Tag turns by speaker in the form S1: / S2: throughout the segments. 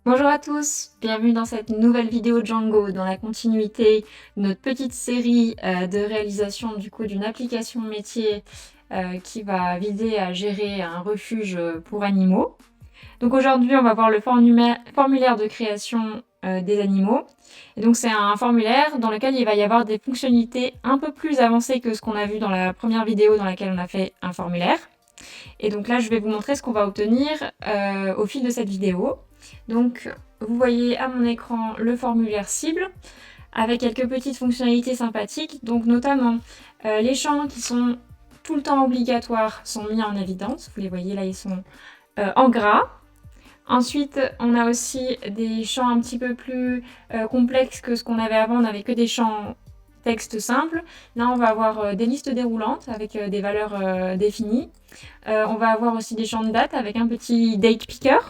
S1: Bonjour à tous, bienvenue dans cette nouvelle vidéo Django, dans la continuité de notre petite série de réalisation d'une application métier qui va viser à gérer un refuge pour animaux. Donc aujourd'hui on va voir le formulaire de création des animaux. Et donc c'est un formulaire dans lequel il va y avoir des fonctionnalités un peu plus avancées que ce qu'on a vu dans la première vidéo dans laquelle on a fait un formulaire. Et donc là je vais vous montrer ce qu'on va obtenir au fil de cette vidéo. Donc vous voyez à mon écran le formulaire cible avec quelques petites fonctionnalités sympathiques, donc notamment les champs qui sont tout le temps obligatoires sont mis en évidence, vous les voyez là ils sont en gras. Ensuite on a aussi des champs un petit peu plus complexes que ce qu'on avait avant, on n'avait que des champs texte simple. Là on va avoir des listes déroulantes avec des valeurs définies. On va avoir aussi des champs de date avec un petit date picker.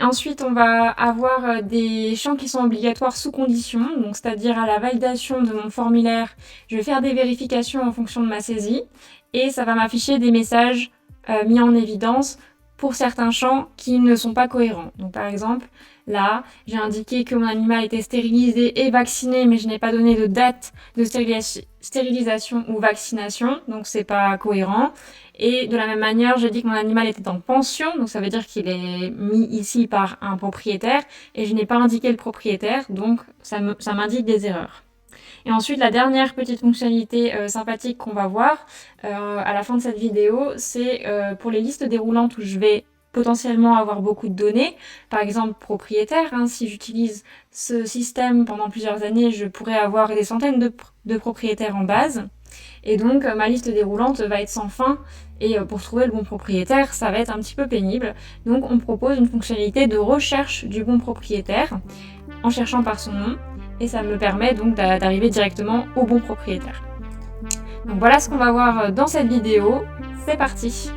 S1: Ensuite, on va avoir des champs qui sont obligatoires sous condition, donc c'est-à-dire à la validation de mon formulaire, je vais faire des vérifications en fonction de ma saisie et ça va m'afficher des messages mis en évidence pour certains champs qui ne sont pas cohérents. Donc par exemple, là, j'ai indiqué que mon animal était stérilisé et vacciné, mais je n'ai pas donné de date de stérilisation ou vaccination, donc c'est pas cohérent. Et de la même manière, j'ai dit que mon animal était en pension, donc ça veut dire qu'il est mis ici par un propriétaire, et je n'ai pas indiqué le propriétaire, donc ça m'indique des erreurs. Et ensuite, la dernière petite fonctionnalité sympathique qu'on va voir à la fin de cette vidéo, c'est pour les listes déroulantes où je vais potentiellement avoir beaucoup de données, par exemple propriétaire, si j'utilise ce système pendant plusieurs années, je pourrais avoir des centaines de propriétaires en base, et donc ma liste déroulante va être sans fin, et pour trouver le bon propriétaire, ça va être un petit peu pénible. Donc on propose une fonctionnalité de recherche du bon propriétaire, en cherchant par son nom, et ça me permet donc d'arriver directement au bon propriétaire. Donc voilà ce qu'on va voir dans cette vidéo, c'est parti!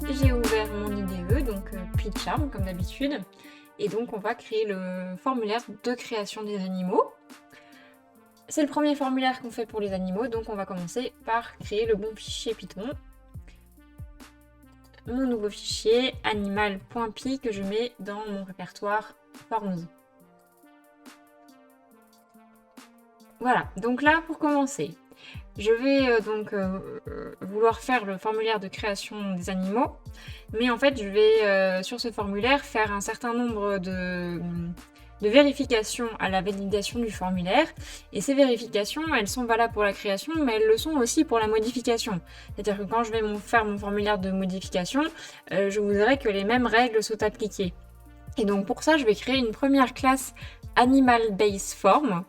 S1: J'ai ouvert mon IDE, donc PeachArm comme d'habitude, et donc on va créer le formulaire de création des animaux. C'est le premier formulaire qu'on fait pour les animaux, donc on va commencer par créer le bon fichier Python. Mon nouveau fichier animal.py que je mets dans mon répertoire Forms. Voilà, donc là pour commencer, je vais vouloir faire le formulaire de création des animaux, mais en fait je vais sur ce formulaire faire un certain nombre de vérifications à la validation du formulaire, et ces vérifications elles sont valables pour la création mais elles le sont aussi pour la modification. C'est-à-dire que quand je vais faire mon formulaire de modification, je voudrais que les mêmes règles soient appliquées. Et donc pour ça je vais créer une première classe AnimalBaseForm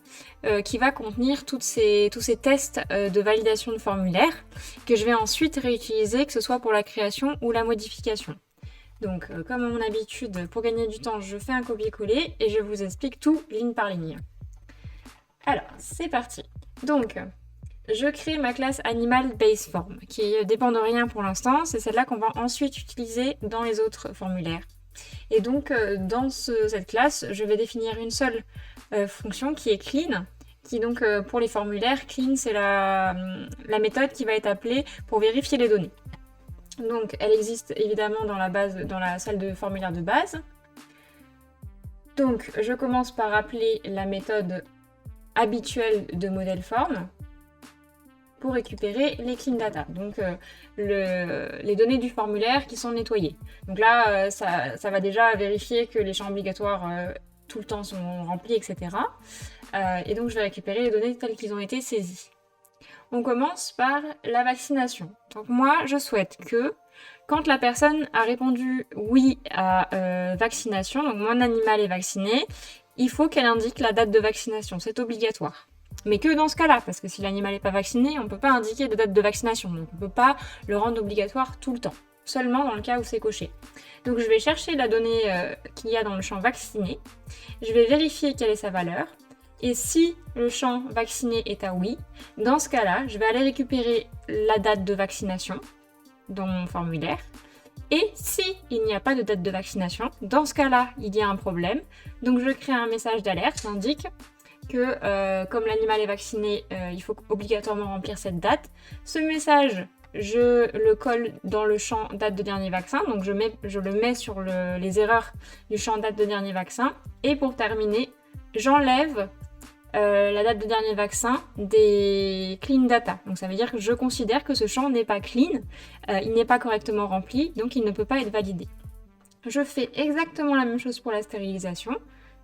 S1: qui va contenir tous ces tests de validation de formulaire que je vais ensuite réutiliser, que ce soit pour la création ou la modification. Donc comme à mon habitude, pour gagner du temps, je fais un copier-coller et je vous explique tout ligne par ligne. Alors, c'est parti. Donc, je crée ma classe AnimalBaseForm qui dépend de rien pour l'instant, c'est celle-là qu'on va ensuite utiliser dans les autres formulaires. Et donc dans cette classe, je vais définir une seule fonction qui est clean, qui donc pour les formulaires, clean c'est la méthode qui va être appelée pour vérifier les données. Donc elle existe évidemment dans la salle de formulaire de base. Donc je commence par appeler la méthode habituelle de modèle form pour récupérer les clean data, donc les données du formulaire qui sont nettoyées. Donc là, ça va déjà vérifier que les champs obligatoires tout le temps sont remplis, etc. Et donc je vais récupérer les données telles qu'ils ont été saisies. On commence par la vaccination. Donc moi, je souhaite que quand la personne a répondu oui à vaccination, donc mon animal est vacciné, il faut qu'elle indique la date de vaccination, c'est obligatoire. Mais que dans ce cas-là, parce que si l'animal n'est pas vacciné, on ne peut pas indiquer de date de vaccination, donc on ne peut pas le rendre obligatoire tout le temps, seulement dans le cas où c'est coché. Donc je vais chercher la donnée qu'il y a dans le champ vacciné, je vais vérifier quelle est sa valeur, et si le champ vacciné est à oui, dans ce cas-là, je vais aller récupérer la date de vaccination dans mon formulaire, Et si il n'y a pas de date de vaccination, dans ce cas-là, il y a un problème. Donc je crée un message d'alerte qui indique que comme l'animal est vacciné, il faut obligatoirement remplir cette date. Ce message, je le colle dans le champ date de dernier vaccin, donc je le mets sur les erreurs du champ date de dernier vaccin. Et pour terminer, j'enlève la date de dernier vaccin des clean data. Donc ça veut dire que je considère que ce champ n'est pas clean, il n'est pas correctement rempli, donc il ne peut pas être validé. Je fais exactement la même chose pour la stérilisation.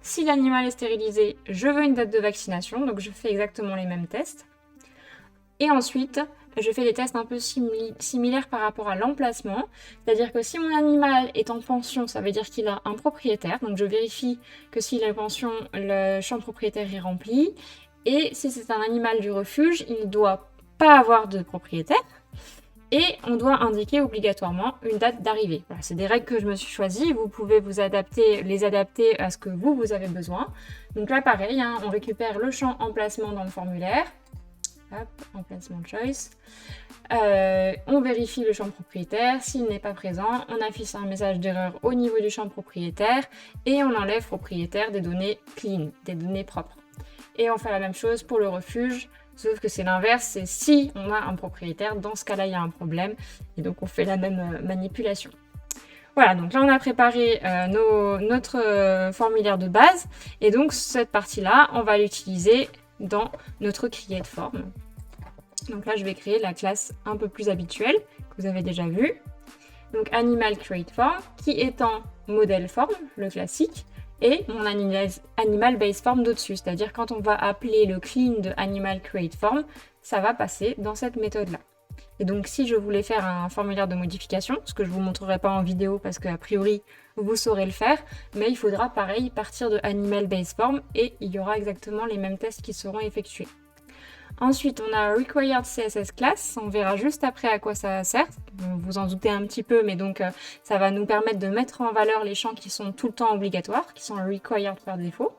S1: Si l'animal est stérilisé, je veux une date de vaccination, donc je fais exactement les mêmes tests. Et ensuite, je fais des tests un peu similaires par rapport à l'emplacement. C'est-à-dire que si mon animal est en pension, ça veut dire qu'il a un propriétaire. Donc je vérifie que s'il est en pension, le champ propriétaire est rempli. Et si c'est un animal du refuge, il ne doit pas avoir de propriétaire. Et on doit indiquer obligatoirement une date d'arrivée. Voilà, c'est des règles que je me suis choisies. Vous pouvez les adapter à ce que vous avez besoin. Donc là, pareil, hein, on récupère le champ emplacement dans le formulaire. Hop, emplacement choice. On vérifie le champ propriétaire. S'il n'est pas présent, on affiche un message d'erreur au niveau du champ propriétaire et on enlève propriétaire des données clean, des données propres. Et on fait la même chose pour le refuge, sauf que c'est l'inverse, c'est si on a un propriétaire, dans ce cas-là, il y a un problème. Et donc, on fait la même manipulation. Voilà, donc là, on a préparé notre formulaire de base. Et donc, cette partie-là, on va l'utiliser dans notre create form. Donc là, je vais créer la classe un peu plus habituelle, que vous avez déjà vue. Donc, animal create form, qui est en model form, le classique, et mon animal base form d'au-dessus. C'est-à-dire quand on va appeler le clean de animal create form, ça va passer dans cette méthode-là. Et donc si je voulais faire un formulaire de modification, ce que je ne vous montrerai pas en vidéo parce qu'a priori vous saurez le faire, mais il faudra pareil partir de animal base form et il y aura exactement les mêmes tests qui seront effectués. Ensuite, on a Required CSS Class, on verra juste après à quoi ça sert, vous vous en doutez un petit peu, mais donc ça va nous permettre de mettre en valeur les champs qui sont tout le temps obligatoires, qui sont required par défaut.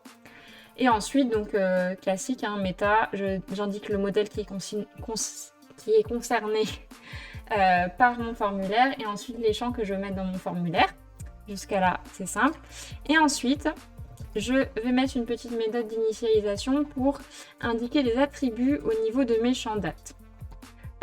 S1: Et ensuite, donc classique, hein, méta, j'indique le modèle qui est concerné par mon formulaire, et ensuite les champs que je vais mettre dans mon formulaire. Jusqu'à là, c'est simple. Et ensuite, je vais mettre une petite méthode d'initialisation pour indiquer les attributs au niveau de mes champs dates.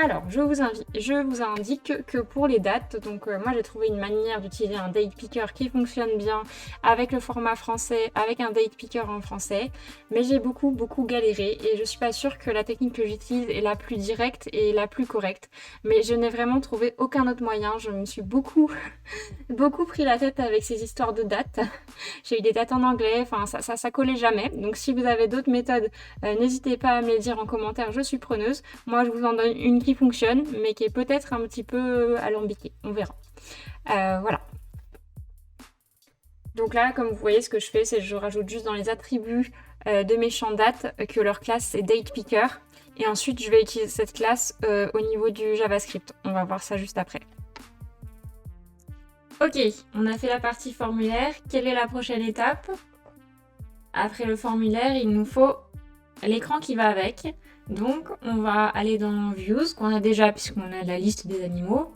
S1: Alors, je vous indique que pour les dates, donc moi j'ai trouvé une manière d'utiliser un date picker qui fonctionne bien avec le format français, avec un date picker en français, mais j'ai beaucoup galéré et je suis pas sûre que la technique que j'utilise est la plus directe et la plus correcte. Mais je n'ai vraiment trouvé aucun autre moyen, je me suis beaucoup pris la tête avec ces histoires de dates. J'ai eu des dates en anglais, enfin ça collait jamais. Donc si vous avez d'autres méthodes, n'hésitez pas à me les dire en commentaire, je suis preneuse. Moi je vous en donne une qui fonctionne, mais qui est peut-être un petit peu alambiquée. On verra. Voilà. Donc là, comme vous voyez, ce que je fais, c'est que je rajoute juste dans les attributs de mes champs dates que leur classe est datePicker. Et ensuite, je vais utiliser cette classe au niveau du JavaScript. On va voir ça juste après. Ok, on a fait la partie formulaire. Quelle est la prochaine étape? Après le formulaire, il nous faut l'écran qui va avec. Donc, on va aller dans Views, qu'on a déjà puisqu'on a la liste des animaux.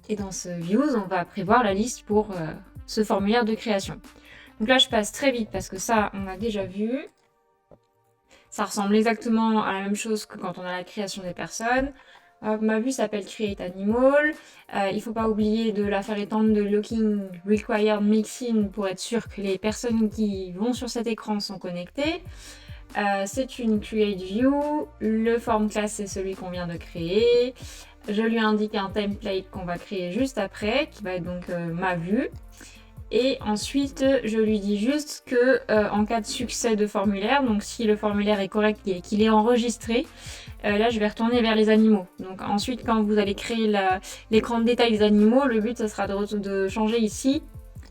S1: Et dans ce Views, on va prévoir la liste pour ce formulaire de création. Donc là, je passe très vite parce que ça, on a déjà vu. Ça ressemble exactement à la même chose que quand on a la création des personnes. Ma vue s'appelle Create Animal. Il ne faut pas oublier de la faire étendre de Locking Required Mixin pour être sûr que les personnes qui vont sur cet écran sont connectées. C'est une Create View. Le Form Class, c'est celui qu'on vient de créer. Je lui indique un template qu'on va créer juste après, qui va être donc ma vue. Et ensuite, je lui dis juste que en cas de succès de formulaire, donc si le formulaire est correct et qu'il est enregistré, là je vais retourner vers les animaux. Donc ensuite, quand vous allez créer l'écran de détail des animaux, le but, ça sera de changer ici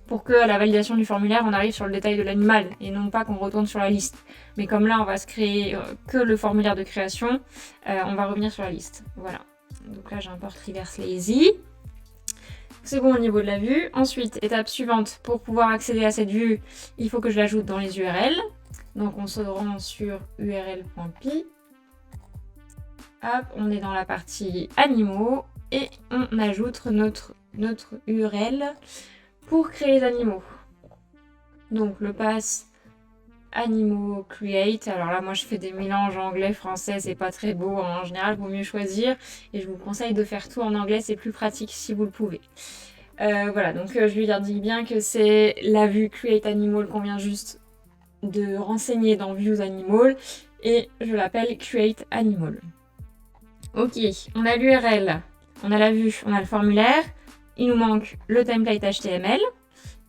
S1: pour que à la validation du formulaire, on arrive sur le détail de l'animal et non pas qu'on retourne sur la liste. Mais comme là, on va se créer que le formulaire de création, on va revenir sur la liste. Voilà. Donc là, j'importe Reverse Lazy. C'est bon au niveau de la vue. Ensuite, étape suivante, pour pouvoir accéder à cette vue, il faut que je l'ajoute dans les URL. Donc on se rend sur url.py. Hop, on est dans la partie animaux et on ajoute notre notre URL pour créer les animaux. Donc le pass animaux create. Alors là, moi je fais des mélanges anglais-français, c'est pas très beau. En général, il vaut mieux choisir. Et je vous conseille de faire tout en anglais, c'est plus pratique si vous le pouvez. Voilà, donc je lui dis bien que c'est la vue create animal qu'on vient juste de renseigner dans views animal. Et je l'appelle create animal. Ok, on a l'URL, on a la vue, on a le formulaire. Il nous manque le template HTML.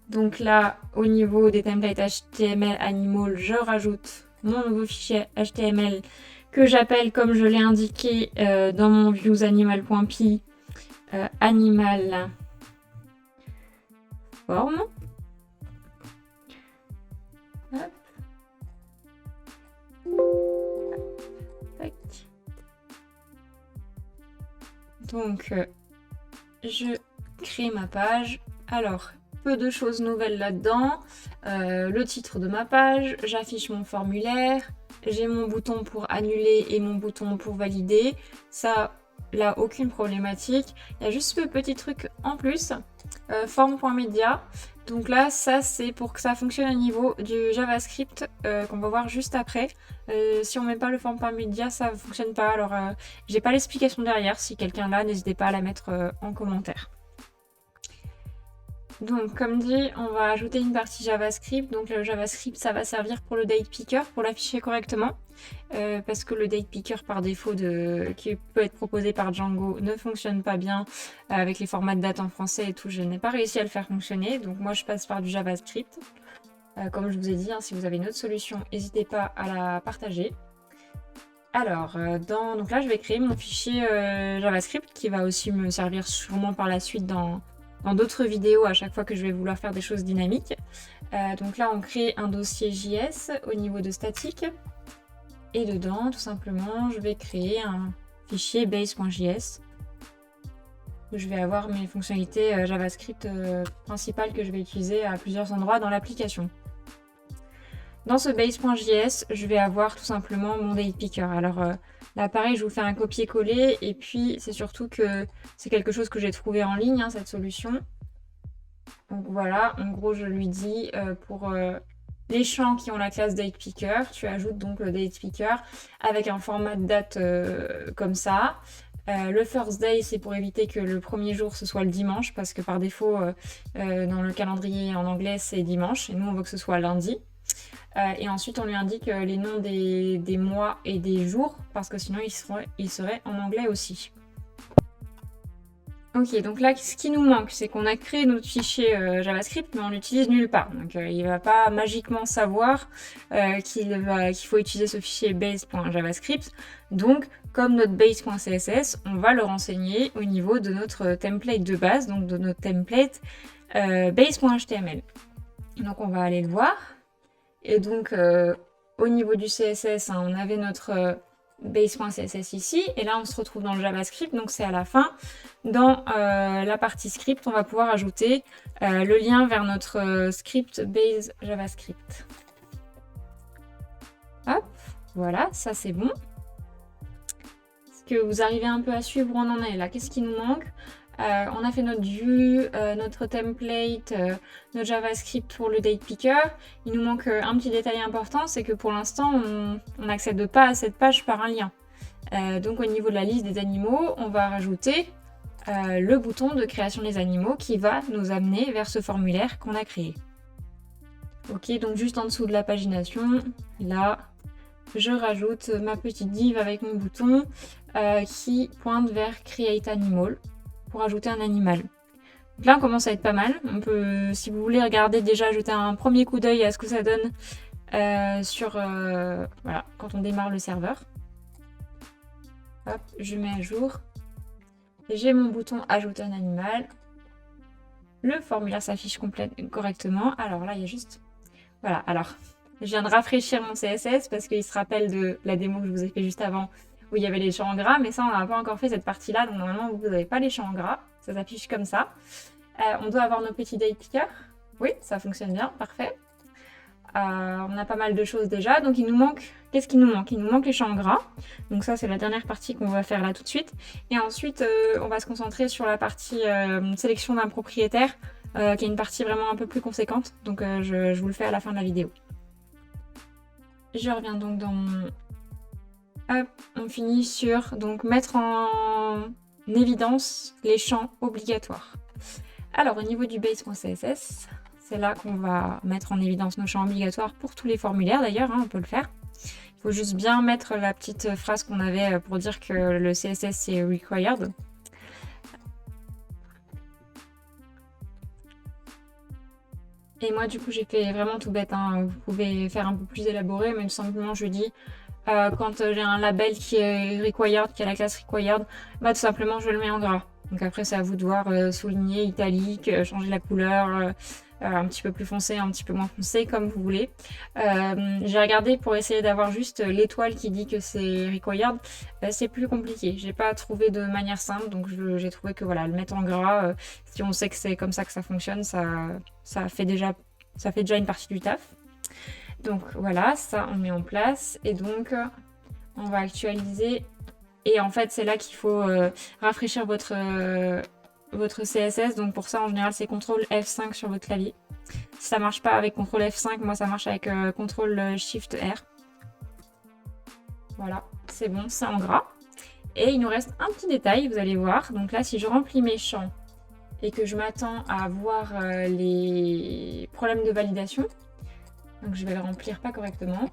S1: Donc là, au niveau des templates HTML animal, je rajoute mon nouveau fichier HTML que j'appelle, comme je l'ai indiqué dans mon viewsanimal.py, animal form. Hop. Tac. Donc, je crée ma page. Alors, peu de choses nouvelles là-dedans. Le titre de ma page, j'affiche mon formulaire, j'ai mon bouton pour annuler et mon bouton pour valider. Ça, là, aucune problématique. Il y a juste ce petit truc en plus, form.media. Donc là, ça, c'est pour que ça fonctionne au niveau du JavaScript qu'on va voir juste après. Si on met pas le form.media, ça ne fonctionne pas. Alors, j'ai pas l'explication derrière. Si quelqu'un l'a, n'hésitez pas à la mettre en commentaire. Donc comme dit, on va ajouter une partie JavaScript. Donc le JavaScript, ça va servir pour le date picker, pour l'afficher correctement. Parce que le date picker par défaut qui peut être proposé par Django ne fonctionne pas bien avec les formats de date en français et tout. Je n'ai pas réussi à le faire fonctionner. Donc moi je passe par du JavaScript. Comme je vous ai dit, si vous avez une autre solution, n'hésitez pas à la partager. Alors, donc là je vais créer mon fichier JavaScript qui va aussi me servir sûrement par la suite dans d'autres vidéos à chaque fois que je vais vouloir faire des choses dynamiques. Donc là, on crée un dossier JS au niveau de statique. Et dedans, tout simplement, je vais créer un fichier base.js où je vais avoir mes fonctionnalités JavaScript principales que je vais utiliser à plusieurs endroits dans l'application. Dans ce base.js, je vais avoir tout simplement mon date picker. Alors là, pareil, je vous fais un copier-coller et puis c'est surtout que c'est quelque chose que j'ai trouvé en ligne, cette solution. Donc voilà, en gros, je lui dis pour les champs qui ont la classe date picker, tu ajoutes donc le date picker avec un format de date comme ça. Le first day, c'est pour éviter que le premier jour ce soit le dimanche parce que par défaut, dans le calendrier en anglais, c'est dimanche et nous, on veut que ce soit lundi. Et ensuite on lui indique les noms des mois et des jours parce que sinon il serait en anglais aussi. Ok, donc là ce qui nous manque c'est qu'on a créé notre fichier JavaScript mais on l'utilise nulle part. Donc il ne va pas magiquement savoir qu'il faut utiliser ce fichier base.javascript. Donc comme notre base.css, on va le renseigner au niveau de notre template de base, donc de notre template base.html. Donc on va aller le voir. Et donc, au niveau du CSS, on avait notre base.css ici. Et là, on se retrouve dans le JavaScript. Donc, c'est à la fin. Dans la partie script, on va pouvoir ajouter le lien vers notre script base JavaScript. Hop, voilà, ça c'est bon. Est-ce que vous arrivez un peu à suivre où on en est là? Qu'est-ce qui nous manque? On a fait notre vue, notre template, notre JavaScript pour le date picker. Il nous manque un petit détail important, c'est que pour l'instant, on n'accède pas à cette page par un lien. Donc au niveau de la liste des animaux, on va rajouter le bouton de création des animaux qui va nous amener vers ce formulaire qu'on a créé. Ok, donc juste en dessous de la pagination, là, je rajoute ma petite div avec mon bouton qui pointe vers Create Animal pour ajouter un animal. Donc là, on commence à être pas mal. On peut, si vous voulez regarder déjà, jeter un premier coup d'œil à ce que ça donne voilà, quand on démarre le serveur. Hop, je mets à jour. J'ai mon bouton ajouter un animal. Le formulaire s'affiche correctement. Alors là, il y a juste... Voilà, alors, je viens de rafraîchir mon CSS parce qu'il se rappelle de la démo que je vous ai fait juste avant où il y avait les champs en gras, mais ça, on n'a pas encore fait cette partie-là, donc normalement, vous n'avez pas les champs en gras. Ça s'affiche comme ça. On doit avoir nos petits date pickers. Oui, ça fonctionne bien, parfait. on a pas mal de choses déjà. Donc il nous manque, qu'est-ce qui nous manque? Il nous manque les champs gras. Donc ça c'est la dernière partie qu'on va faire là tout de suite. Et ensuite on va se concentrer sur la partie sélection d'un propriétaire, qui est une partie vraiment un peu plus conséquente. Donc je vous le fais à la fin de la vidéo. Je reviens donc dans mon... Hop, on finit sur donc mettre en évidence les champs obligatoires. Alors au niveau du base.css, c'est là qu'on va mettre en évidence nos champs obligatoires pour tous les formulaires d'ailleurs, hein, on peut le faire. Il faut juste bien mettre la petite phrase qu'on avait pour dire que le CSS c'est required. Et moi du coup j'ai fait vraiment tout bête, hein. Vous pouvez faire un peu plus élaboré, mais simplement je dis quand j'ai un label qui est required, qui a la classe required, bah tout simplement je le mets en gras. Donc après c'est à vous de voir souligner, italique, changer la couleur, un petit peu plus foncé, un petit peu moins foncé, comme vous voulez. J'ai regardé pour essayer d'avoir juste l'étoile qui dit que c'est required, c'est plus compliqué. J'ai pas trouvé de manière simple, donc j'ai trouvé que voilà, le mettre en gras, si on sait que c'est comme ça que ça fonctionne, ça fait déjà une partie du taf. Donc voilà, ça on met en place et donc on va actualiser et en fait c'est là qu'il faut rafraîchir votre CSS. Donc pour ça en général c'est CTRL F5 sur votre clavier. Si ça marche pas avec CTRL F5, moi ça marche avec CTRL SHIFT R. Voilà, c'est bon, c'est en gras. Et il nous reste un petit détail, vous allez voir. Donc là si je remplis mes champs et que je m'attends à avoir les problèmes de validation, donc je vais le remplir pas correctement.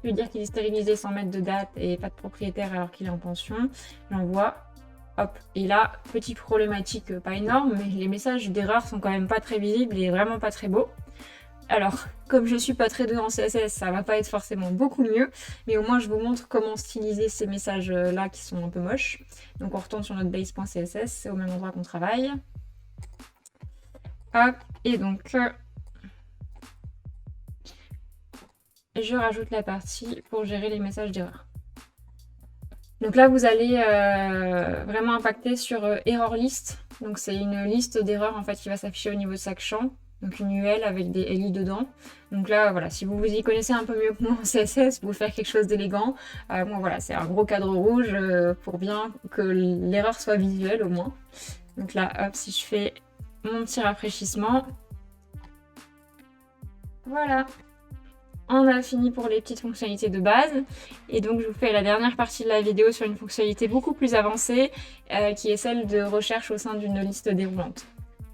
S1: Je vais dire qu'il est stérilisé sans mettre de date et pas de propriétaire alors qu'il est en pension. J'envoie. Hop. Et là, petite problématique pas énorme, mais les messages d'erreur sont quand même pas très visibles et vraiment pas très beaux. Alors, comme je suis pas très douée en CSS, ça va pas être forcément beaucoup mieux, mais au moins je vous montre comment styliser ces messages-là qui sont un peu moches. Donc on retourne sur notre base.css, c'est au même endroit qu'on travaille. Hop. Et donc... je rajoute la partie pour gérer les messages d'erreur. Donc là, vous allez vraiment impacter sur error list. Donc c'est une liste d'erreurs en fait qui va s'afficher au niveau de chaque champ. Donc une UL avec des LI dedans. Donc là, voilà, si vous vous y connaissez un peu mieux que moi en CSS, vous pouvez faire quelque chose d'élégant. Bon voilà, c'est un gros cadre rouge pour bien que l'erreur soit visuelle au moins. Donc là, hop, si je fais mon petit rafraîchissement. Voilà. On a fini pour les petites fonctionnalités de base et donc je vous fais la dernière partie de la vidéo sur une fonctionnalité beaucoup plus avancée qui est celle de recherche au sein d'une liste déroulante.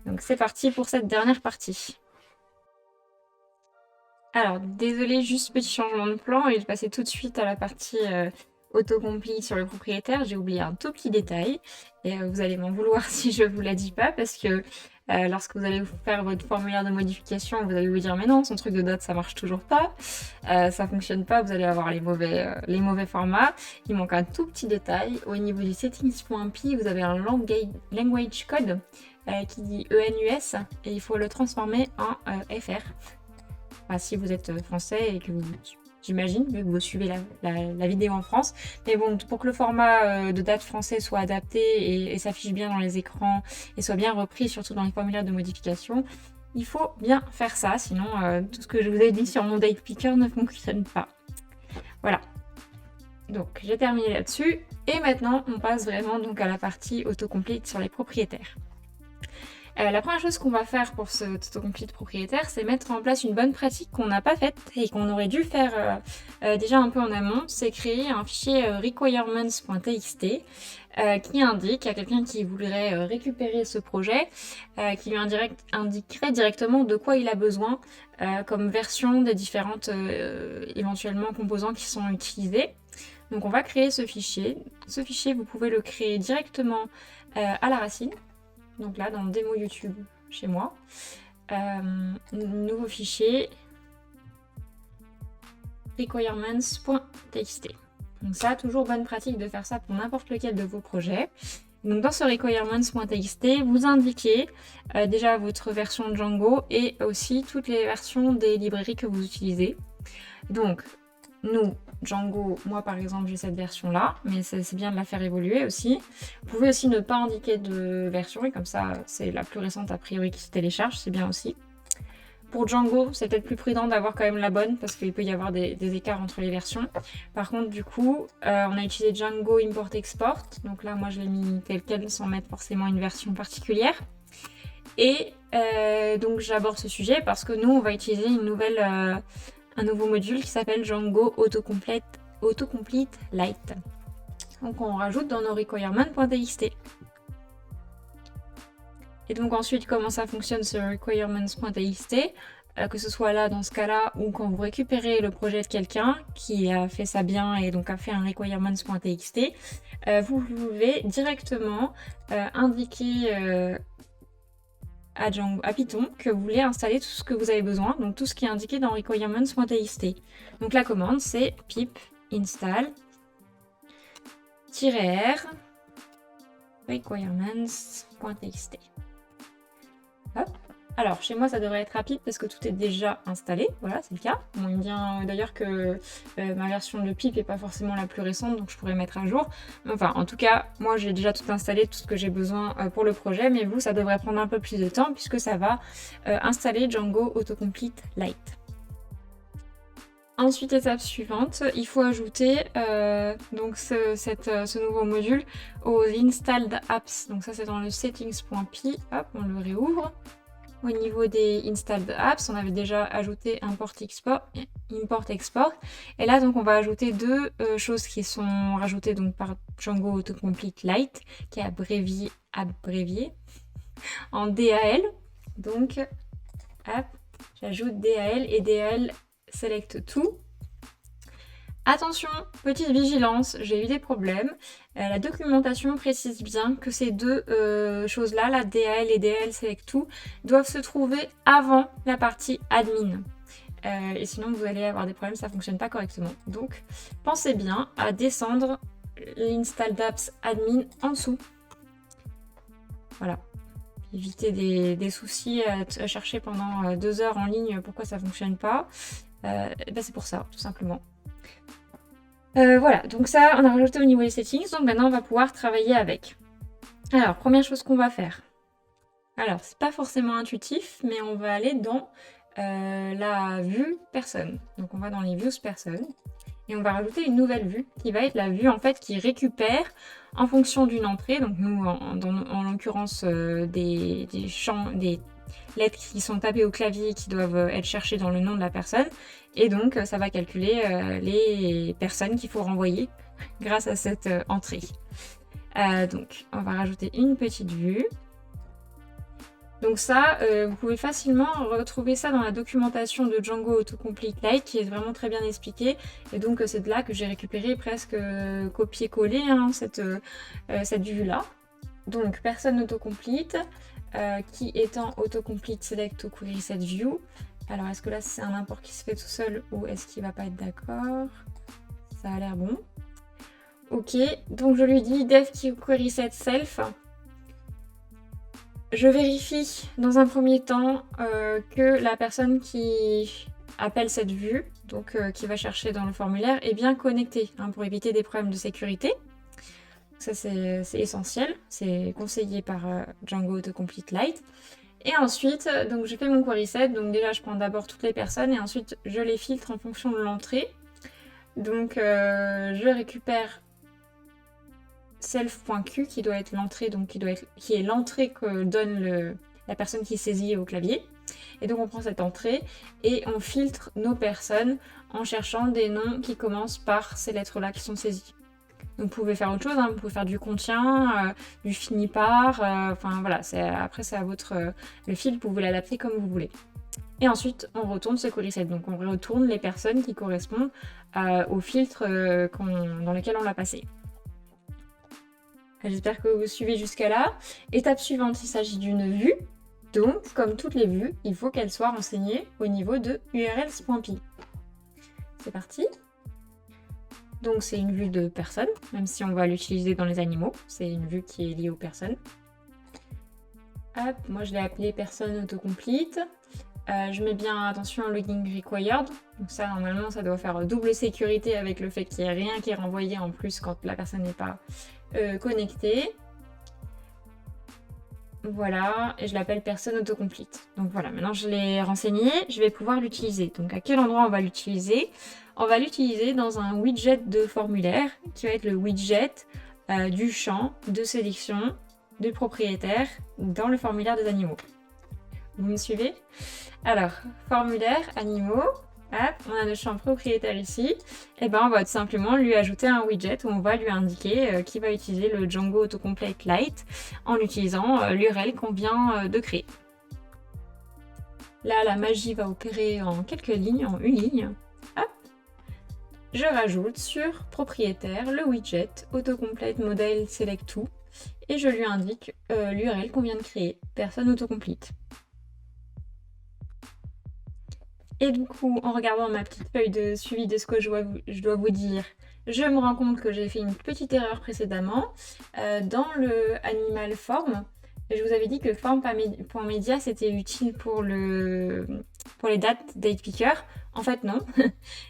S1: Donc c'est parti pour cette dernière partie. Alors désolé, juste petit changement de plan et je passais tout de suite à la partie autocomplete sur le propriétaire. J'ai oublié un tout petit détail et vous allez m'en vouloir si je vous la dis pas parce que lorsque vous allez faire votre formulaire de modification, vous allez vous dire mais non, son truc de date ça marche toujours pas, ça fonctionne pas, vous allez avoir les mauvais formats. Il manque un tout petit détail. Au niveau du settings.py, vous avez un language code qui dit ENUS et il faut le transformer en FR. Enfin, si vous êtes français et que vous... J'imagine, vu que vous suivez la vidéo en France. Mais bon, pour que le format de date français soit adapté et s'affiche bien dans les écrans et soit bien repris, surtout dans les formulaires de modification, il faut bien faire ça. Sinon, tout ce que je vous ai dit sur mon date picker ne fonctionne pas. Voilà. Donc, j'ai terminé là-dessus. Et maintenant, on passe vraiment donc à la partie autocomplete sur les propriétaires. La première chose qu'on va faire pour ce autocomplete propriétaire, c'est mettre en place une bonne pratique qu'on n'a pas faite et qu'on aurait dû faire déjà un peu en amont, c'est créer un fichier requirements.txt qui indique à quelqu'un qui voudrait récupérer ce projet, qui lui indiquerait directement de quoi il a besoin comme version des différentes éventuellement composants qui sont utilisés. Donc on va créer ce fichier. Ce fichier, vous pouvez le créer directement à la racine. Donc là, dans démo YouTube chez moi, nouveau fichier, requirements.txt. Donc ça, toujours bonne pratique de faire ça pour n'importe lequel de vos projets. Donc dans ce requirements.txt, vous indiquez déjà votre version Django et aussi toutes les versions des librairies que vous utilisez. Donc, nous, Django, moi par exemple j'ai cette version là, mais c'est bien de la faire évoluer aussi. Vous pouvez aussi ne pas indiquer de version et comme ça c'est la plus récente a priori qui se télécharge, c'est bien aussi. pour Django, c'est peut-être plus prudent d'avoir quand même la bonne parce qu'il peut y avoir des écarts entre les versions. Par contre, du coup, on a utilisé Django Import Export. Donc là, moi, je l'ai mis tel quel sans mettre forcément une version particulière. Et donc, j'aborde ce sujet parce que nous, on va utiliser un nouveau module qui s'appelle Django Autocomplete Lite. Donc, on rajoute dans nos requirements.txt. Et donc ensuite, comment ça fonctionne ce requirements.txt, que ce soit là dans ce cas-là ou quand vous récupérez le projet de quelqu'un qui a fait ça bien et donc a fait un requirements.txt, vous pouvez directement indiquer à Python que vous voulez installer tout ce que vous avez besoin, donc tout ce qui est indiqué dans requirements.txt. Donc la commande c'est pip install -r requirements.txt. Hop. Alors, chez moi, ça devrait être rapide parce que tout est déjà installé. Voilà, c'est le cas. Bon, il me dit d'ailleurs que ma version de pip n'est pas forcément la plus récente, donc je pourrais mettre à jour. Enfin, en tout cas, moi, j'ai déjà tout installé, tout ce que j'ai besoin pour le projet, mais vous, ça devrait prendre un peu plus de temps puisque ça va installer Django Autocomplete Lite. Ensuite, étape suivante, il faut ajouter donc ce nouveau module aux installed apps. Donc ça, c'est dans le settings.py. Hop, on le réouvre. Au niveau des installed apps, on avait déjà ajouté import export. Et là, donc, on va ajouter deux choses qui sont rajoutées donc par Django Autocomplete Lite, qui est abrévié en DAL. Donc, hop, j'ajoute DAL et DAL Select To. Attention, petite vigilance, j'ai eu des problèmes. La documentation précise bien que ces deux choses-là, la DAL et DAL Select To, doivent se trouver avant la partie admin. Et sinon, vous allez avoir des problèmes, ça ne fonctionne pas correctement. Donc, pensez bien à descendre l'install d'apps admin en dessous. Voilà. Éviter des soucis à chercher pendant 2 heures en ligne pourquoi ça ne fonctionne pas. C'est pour ça, tout simplement. Voilà, donc ça, on a rajouté au niveau des settings, donc maintenant on va pouvoir travailler avec. Alors, première chose qu'on va faire. Alors, c'est pas forcément intuitif, mais on va aller dans la vue personne. Donc on va dans les views personne, et on va rajouter une nouvelle vue, qui va être la vue en fait qui récupère en fonction d'une entrée, donc nous en l'occurrence des lettres qui sont tapées au clavier qui doivent être cherchées dans le nom de la personne. Et donc, ça va calculer les personnes qu'il faut renvoyer grâce à cette entrée. Donc, on va rajouter une petite vue. Donc ça, vous pouvez facilement retrouver ça dans la documentation de Django Autocomplete Lite qui est vraiment très bien expliquée. Et donc, c'est de là que j'ai récupéré presque copier-coller cette vue-là. Donc, personne autocomplete. Qui étant autocomplete select to query set view. Alors est-ce que là c'est un import qui se fait tout seul ou est-ce qu'il va pas être d'accord? Ça a l'air bon. Ok, donc je lui dis dev query set self. Je vérifie dans un premier temps que la personne qui appelle cette vue, donc qui va chercher dans le formulaire, est bien connectée pour éviter des problèmes de sécurité. Ça c'est essentiel, c'est conseillé par Django Autocomplete Lite. Et ensuite, donc j'ai fait mon query set, donc déjà je prends d'abord toutes les personnes et ensuite je les filtre en fonction de l'entrée. Donc je récupère self.q qui doit être l'entrée, donc qui est l'entrée que donne la personne qui saisit au clavier. Et donc on prend cette entrée et on filtre nos personnes en cherchant des noms qui commencent par ces lettres-là qui sont saisies. Donc vous pouvez faire autre chose, vous pouvez faire du contient, du fini par, enfin voilà, après c'est à votre... le fil, vous pouvez l'adapter comme vous voulez. Et ensuite, on retourne ce query set, donc on retourne les personnes qui correspondent au filtre dans lequel on l'a passé. J'espère que vous suivez jusqu'à là. Étape suivante, il s'agit d'une vue. Donc, comme toutes les vues, il faut qu'elle soit renseignée au niveau de urls.py. C'est parti. Donc c'est une vue de personne, même si on va l'utiliser dans les animaux. C'est une vue qui est liée aux personnes. Hop, moi je l'ai appelée personne autocomplete. Je mets bien attention au logging required. Donc ça, normalement, ça doit faire double sécurité avec le fait qu'il n'y ait rien qui est renvoyé en plus quand la personne n'est pas connectée. Voilà, et je l'appelle personne autocomplete. Donc voilà, maintenant je l'ai renseigné, je vais pouvoir l'utiliser. Donc à quel endroit on va l'utiliser? On va l'utiliser dans un widget de formulaire qui va être le widget du champ de sélection du propriétaire dans le formulaire des animaux. Vous me suivez? Alors, formulaire, animaux, hop, on a notre champ propriétaire ici. Et ben on va tout simplement lui ajouter un widget où on va lui indiquer qu'il va utiliser le Django Autocomplete Lite en utilisant l'URL qu'on vient de créer. Là, la magie va opérer en quelques lignes, en une ligne. Hop. Je rajoute sur propriétaire le widget Autocomplete Model Select To et je lui indique l'URL qu'on vient de créer, personne autocomplete. Et du coup, en regardant ma petite feuille de suivi de ce que je dois vous dire, je me rends compte que j'ai fait une petite erreur précédemment dans le animal form. Je vous avais dit que form.media c'était utile pour les date picker. En fait, non.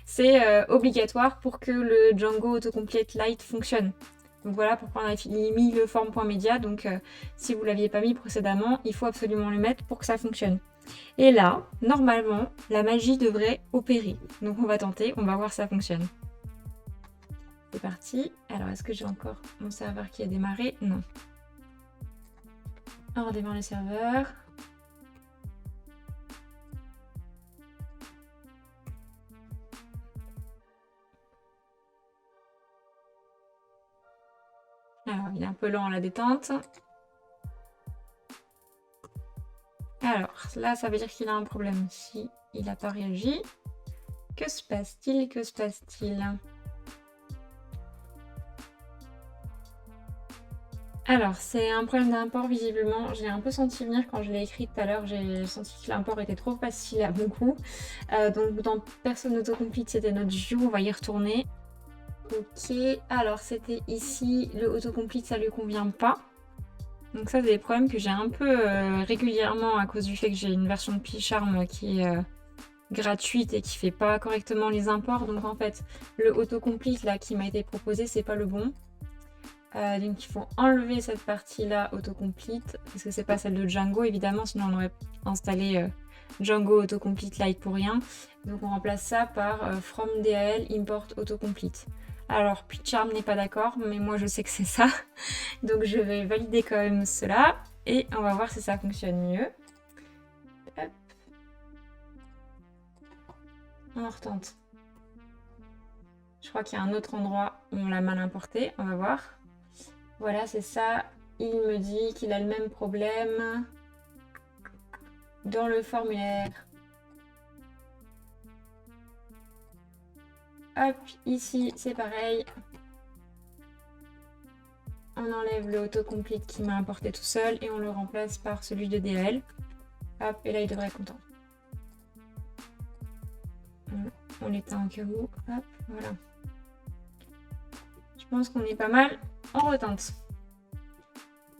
S1: C'est obligatoire pour que le Django Autocomplete Lite fonctionne. Donc voilà pourquoi on a mis le form.media. Donc si vous ne l'aviez pas mis précédemment, il faut absolument le mettre pour que ça fonctionne. Et là, normalement, la magie devrait opérer. Donc on va tenter, on va voir si ça fonctionne. C'est parti. Alors, est-ce que j'ai encore mon serveur qui a démarré? Non. On redémarre le serveur. Alors, il est un peu lent à la détente. Alors, là, ça veut dire qu'il a un problème ici. Il n'a pas réagi. Que se passe-t-il? Que se passe-t-il? Alors, c'est un problème d'import, visiblement. Je l'ai un peu senti venir quand je l'ai écrit tout à l'heure. J'ai senti que l'import était trop facile à mon goût. Donc, dans Personne Autocomplete, c'était notre view. On va y retourner. Ok, alors c'était ici. Le autocomplete, ça lui convient pas. Donc ça, c'est des problèmes que j'ai un peu régulièrement à cause du fait que j'ai une version de PyCharm qui est gratuite et qui fait pas correctement les imports. Donc en fait, le autocomplete là qui m'a été proposé, c'est pas le bon. Donc il faut enlever cette partie-là autocomplete parce que c'est pas celle de Django évidemment, sinon on aurait installé Django Autocomplete Lite pour rien. Donc on remplace ça par from DAL import autocomplete. Alors PyCharm n'est pas d'accord, mais moi je sais que c'est ça. Donc je vais valider quand même cela et on va voir si ça fonctionne mieux. Hop. On retente. Je crois qu'il y a un autre endroit où on l'a mal importé, on va voir. Voilà, c'est ça. Il me dit qu'il a le même problème dans le formulaire. Hop, ici, c'est pareil. On enlève le autocomplete qui m'a importé tout seul et on le remplace par celui de DL. Hop, et là, il devrait être content. On l'éteint au cas où. Hop, voilà. Je pense qu'on est pas mal. On retente.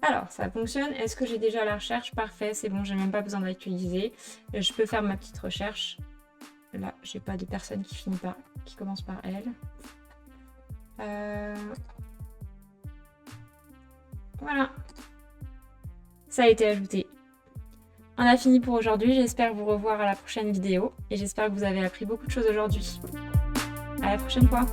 S1: Alors, ça fonctionne. Est-ce que j'ai déjà la recherche? Parfait, c'est bon, j'ai même pas besoin d'actualiser. Je peux faire ma petite recherche. Là, j'ai pas de personne qui commence par elle. Voilà. Ça a été ajouté. On a fini pour aujourd'hui. J'espère vous revoir à la prochaine vidéo. Et j'espère que vous avez appris beaucoup de choses aujourd'hui. À la prochaine fois.